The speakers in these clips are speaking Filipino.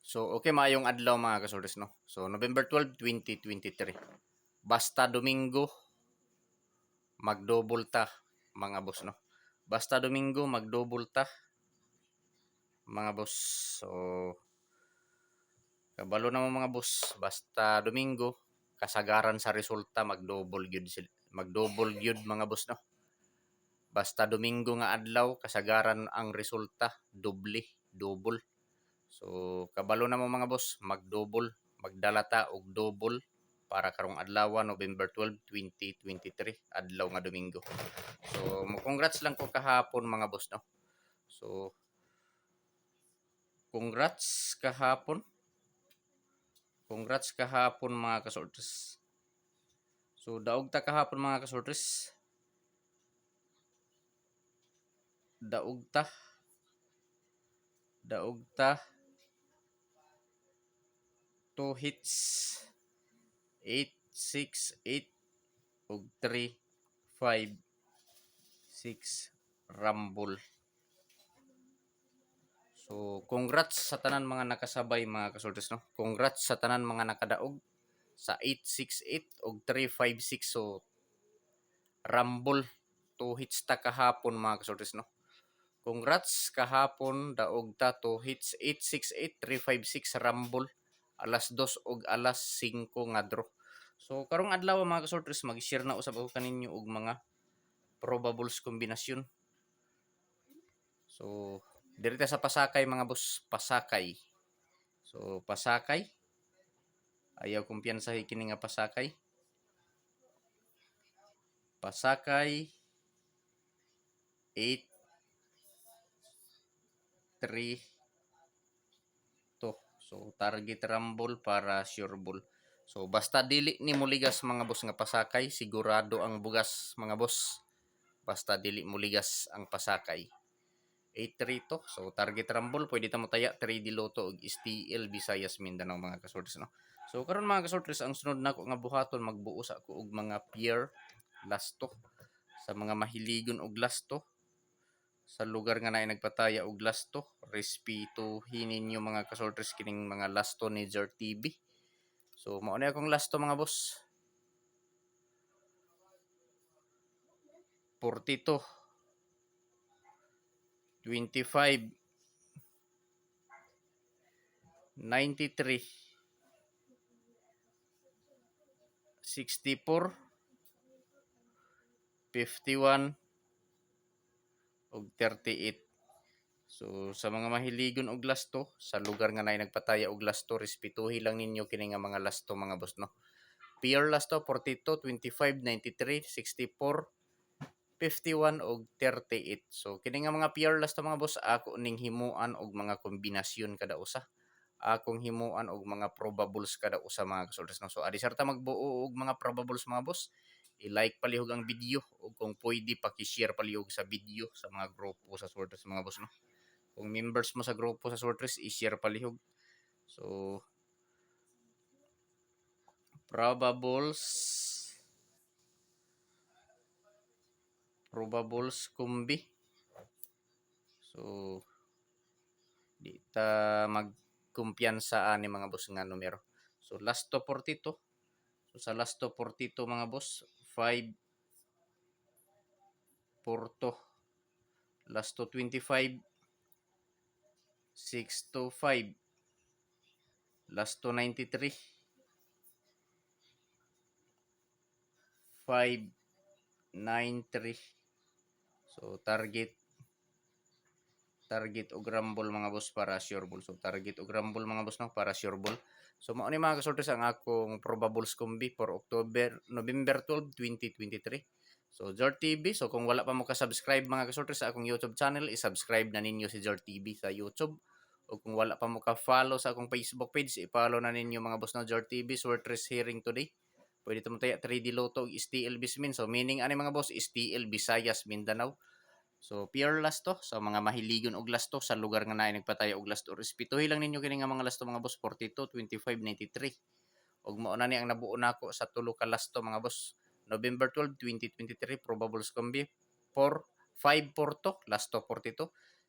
So, okay, maayong adlaw mga kasultis, no? So, November 12, 2023. Basta Domingo, magdouble ta, mga boss, no? Basta Domingo, magdouble ta, mga boss. So, kabalo na mo mga boss. Basta Domingo, kasagaran sa resulta, magdouble gyud mga boss, no? Basta Domingo nga adlaw, kasagaran ang resulta, double. So, kabalo na mo mga boss, mag-double, magdalata og double para karong adlaw, November 12, 2023, adlaw nga Domingo. So, congrats lang ko kahapon mga boss, no? So, congrats kahapon. Congrats kahapon mga kasortres. So, daog ta kahapon mga kasortres. Daog ta. Daog ta. 2 hits. 8, 6, 8 ug 3, 5, 6 rumble. So, congrats sa tanan mga nakasabay mga kasultes, no? Congrats sa tanan mga nakadaog sa 868 ug 356. So, rumble 2 hits ta kahapon mga kasultes, no? Congrats kahapon daog ta 2 hits 868 356 rumble alas 2 ug alas 5 nga draw. So, karong adlaw mga kasultes, mag-share na usab ako kaninyo og mga probables kombinasyon. So, dirita sa Pasakay mga boss, Pasakay. So, Pasakay. Ayaw kumpiyansa kini nga Pasakay. Pasakay 8 3 2. So, target rumble para sure ball. So, basta dili ni muligas mga boss nga Pasakay, sigurado ang bugas mga boss. Basta dili muligas ang Pasakay. 8-3 to. So, target rumble, pwede ta mo taya 3D Lotto ug STL Visayas Mindanao mga kasortes, no? So, karon mga kasortes, ang sunod nako nga buhaton, magbuos ako og mga pair lasto sa mga mahiligon og lasto sa lugar nga naay nagpataya og lasto. Respetuhin ninyo mga kasortes kining mga lasto ni Zer TV. So, mao na akong lasto mga boss. 42 25 93 64 51 ug 38. So sa mga mahiligon og lasto sa lugar nga naay nagpataya og lasto, respetuhi lang ninyo kini nga mga lasto mga boss, no? PR lasto 42 25 93 64 51 ug 38. So kini nga mga PR lasto mga boss, ako ning himuan og mga kombinasyon kada usa. Akong himuan og mga probables kada usa mga kasultes, no? So adi sarta magbuo og mga probables mga boss, i-like palihog ang video o kung pwede paki-share palihog sa video sa mga grupo sa Swortres mga boss, no? Kung members mo sa grupo sa Swortres, i-share palihog. So probables kumbi. So di ta magkumpiyansa ani mga boss nga numero. So last to 42. So sa last to 42 mga boss, 5 Porto. Last to 25 6 to 5. Last to 93 5 9 3. So target og rumble mga boss para sure ball. So target og rumble mga boss, no, para sure ball. So mao ni mga kasultes ang akong probables combi for November 12, 2023. So Jor TV, so kung wala pa mo ka-subscribe mga kasultes sa akong YouTube channel, i-subscribe na ninyo si Jor TV sa YouTube. O kung wala pa mo ka-follow sa akong Facebook page, i-follow na ninyo mga boss, no, Jor TV, Swertres Hearing Today. Pwede mo taya 3D Lotto ug STL Bismin. So meaning ani mga boss, STL Visayas Mindanao. So pure lasto sa mga mahiligon og lasto sa lugar nga naay nagpataya og lasto. Respetuhi lang ninyo kini nga mga lasto mga boss, 42 25 93. Ug mao na ni ang nabuo nako sa tulo ka lasto mga boss. November 12, 2023 probables combi 4 5 Porto lasto 42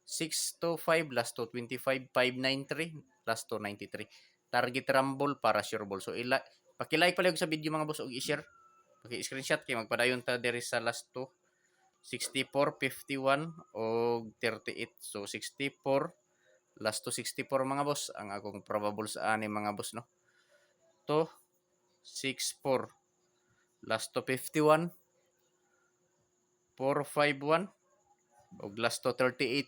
6 to 5, last to 25, 593, last to 93. Target rumble para sure ball. So paki-like pala sa video mga boss og i-share. Paki-screenshot kay magpadayon ta diri sa last to 64, 51 o 38. So 64, last to 64 mga boss ang akong probable sa ani mga boss no. To 64, last to 51, 451 o last to 38,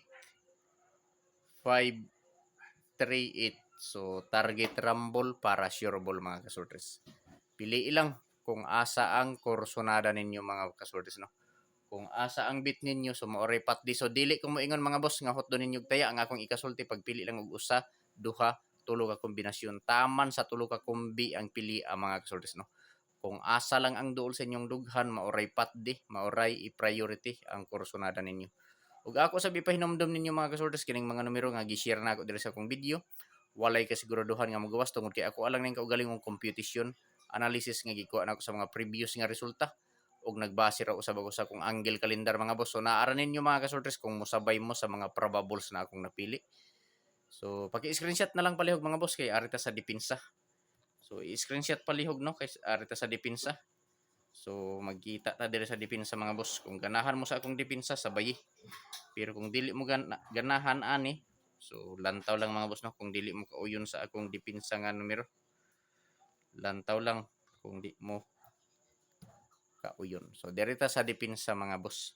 538. So target rumble para sure ball mga kasortes. Pili ilang kung asa ang kursonada ninyo mga kasortes no. Kung asa ang bit ninyo so maoray patdi. So dili ko moingon mga boss nga hot do ninyo taya ang akong ikasulti pagpili lang og usa, duha, tulo ka kombinasyon. Taman sa tulo ka kombi ang pili ang mga kasortes no. Kung asa lang ang duol sa inyong dughan maoray patdi, maoray i-priority ang kursonada ninyo. Ug ako sa ipahinomdom ninyo mga kasortes kining mga numero nga gi-share na ako diri sa akong video. Walay kasiguraduhan nga magawas tungod kay ako alang ning kaugaling kong computation analysis nga gikuha na ako sa mga previous nga resulta ug nagbase ra usab ako sa akong angle calendar mga boss. So naara ninyo mga kasortes kung mosabay mo sa mga probables na akong napili. So paki-screenshot na lang palihog mga boss kay arita sa depensa. So i-screenshot palihog no kay arita sa depensa. So magkita ta diri sa depensa mga boss. Kung ganahan mo sa akong depensa sabay. Pero kung dili mo ganahan ani, so lantaw lang mga boss no kung dili mo kauyon sa akong depensa nga numero. Lantaw lang kung di mo kauyon. So diri ta sa depensa mga boss.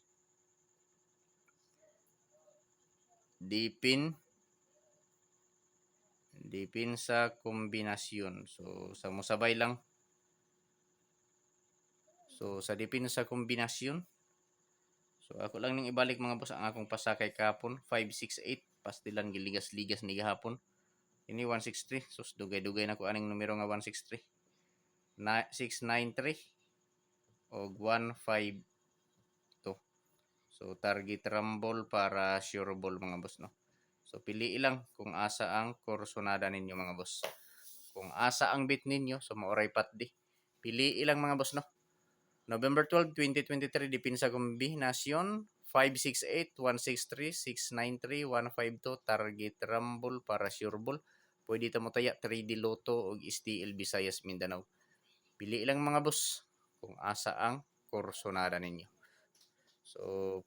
Depensa kombinasyon. So sa mosabay lang. So sa depensa kombinasyon. So ako lang ning ibalik mga boss ang akong pasakay kapon 568 pastilan giligas-ligas ni gahapon. Ini 163. So dugay-dugay na ko aning numero nga 163. 693 o 152. So target rumble para sure ball mga boss no. So pili ilang kung asa ang kursonada ninyo mga boss. Kung asa ang bit ninyo so maoray patdi. Pili ilang mga boss no. November 12, 2023 depensa kombinasyon 568, 163, 693, 152 target rumble para sure ball. Pwede ta mo taya 3D Lotto og STL Visayas Mindanao. Pili ilang mga boss kung asa ang kursonada ninyo. So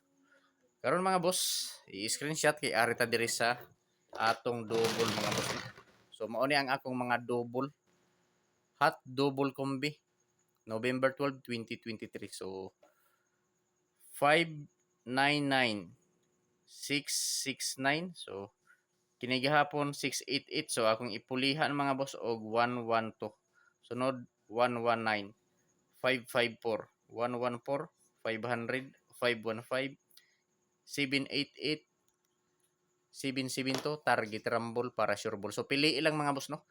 karon mga boss, i-screenshot kay arita diri sa atong double mga boss. So mao ni ang akong mga double hot double combi November 12, 2023. So 599 669. So kini gihapon 688. So akong ipulihan mga boss og 112. Sunod 119 554 114 500 515 788 772 target rumble para sure ball. So pili ilang mga boss no.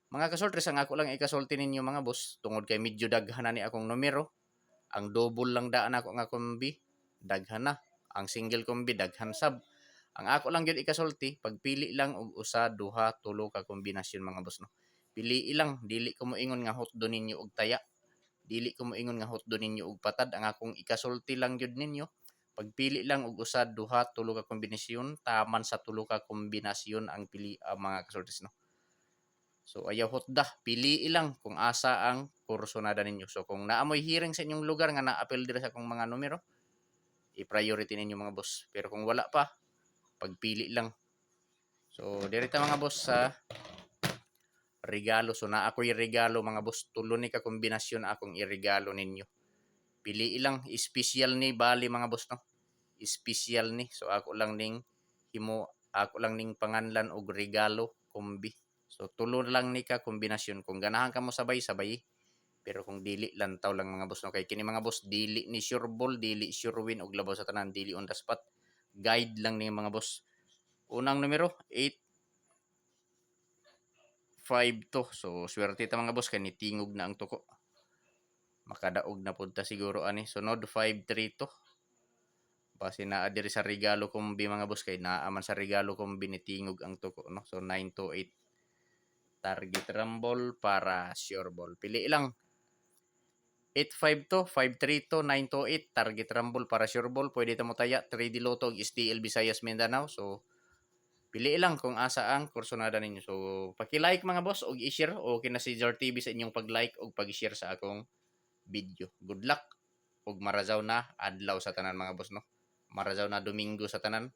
Mga kasultres ang ako lang ikasulti ninyo mga boss tungod kay medyo daghan na ni akong numero. Ang double lang daan ako nga kombi daghan na. Ang single kombi daghan sab. Ang ako lang gyud ikasulti pagpili lang og usa, duha, tulo ka kombinasyon mga boss no. Pili ilang dili ko moingon nga hotdo ninyo og taya. Dili ko moingon nga hotdo ninyo og patad. Ang akong ikasulti lang gyud ninyo pagpili lang og usa, duha, tulo ka kombinasyon taman sa tulo ka kombinasyon ang pili mga kasultis no. So ayaw hotda, pili ilang kung asa ang kursonada ninyo. So kung naamoy hearing sa inyong lugar nga na-appeal diri sa akong mga numero, i-priority ninyo mga boss. Pero kung wala pa, pagpili lang. So diri ta mga boss sa regalo. So na ako'y regalo mga boss. Tulo ni ka kombinasyon akong iregalo ninyo. Pili ilang special ni bali mga boss no. Special ni. So ako lang ning panganlan og regalo kombi. So tulo lang ni ka kombinasyon. Kung ganahan ka mo sabay-sabay. Pero kung dili lantaw lang mga boss no. Kay kini mga boss dili ni sure ball, dili sure win og labaw sa tanan, dili on the spot. Guide lang ni mga boss. Unang numero 852. So swerte ta mga boss kay nitingog na ang tuko. Makadaog na pud ta siguro ani. Sunod 532. Base na diri sa regalo kombi mga boss kay naaman sa regalo kombi ni tingog ang tuko no. So 928 target rumble para sure ball. Pili lang 852, 532, 928 target rumble para sure ball. Pwede ta mo taya 3D Lotto og STL Visayas Mindanao. So Pili lang kung asa ang kursunada ninyo. So, paki-like mga boss og i-share o kina si Jar TV sa inyong pag-like og pag-share sa akong video. Good luck ug marazaw na adlaw sa tanan mga boss no. Marazaw na Domingo sa tanan.